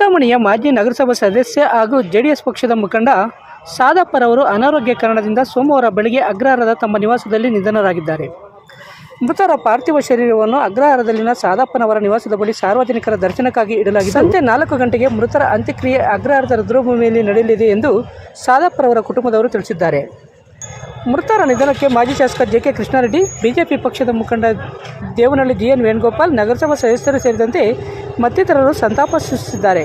ಚಿಂತಾಮಣಿಯ ಮಾಜಿ ನಗರಸಭಾ ಸದಸ್ಯ ಹಾಗೂ ಜೆಡಿಎಸ್ ಪಕ್ಷದ ಮುಖಂಡ ಸಾದಪ್ಪರವರು ಅನಾರೋಗ್ಯ ಕಾರಣದಿಂದ ಸೋಮವಾರ ಬೆಳಗ್ಗೆ ಅಗ್ರಹಾರದ ತಮ್ಮ ನಿವಾಸದಲ್ಲಿ ನಿಧನರಾಗಿದ್ದಾರೆ. ಮೃತರ ಪಾರ್ಥಿವ ಶರೀರವನ್ನು ಅಗ್ರಹಾರದಲ್ಲಿನ ಸಾದಪ್ಪನವರ ನಿವಾಸದ ಬಳಿ ಸಾರ್ವಜನಿಕರ ದರ್ಶನಕ್ಕಾಗಿ ಇಡಲಾಗಿದೆ. ಸಂಜೆ 4 ಗಂಟೆಗೆ ಮೃತರ ಅಂತ್ಯಕ್ರಿಯೆ ಅಗ್ರಹಾರದ ರುದ್ರಭೂಮಿಯಲ್ಲಿ ನಡೆಯಲಿದೆ ಎಂದು ಸಾದಪ್ಪರವರ ಕುಟುಂಬದವರು ತಿಳಿಸಿದ್ದಾರೆ. ಮೃತರ ನಿಧನಕ್ಕೆ ಮಾಜಿ ಶಾಸಕ ಜೆ.ಕೆ. ಕೃಷ್ಣಾರೆಡ್ಡಿ, ಬಿಜೆಪಿ ಪಕ್ಷದ ಮುಖಂಡ ದೇವನಹಳ್ಳಿ ಜಿ.ಎನ್. ವೇಣುಗೋಪಾಲ್, ನಗರಸಭಾ ಸದಸ್ಯರು ಸೇರಿದಂತೆ ಮತ್ತಿತರರು ಸಂತಾಪ ಸೂಚಿಸಿದ್ದಾರೆ.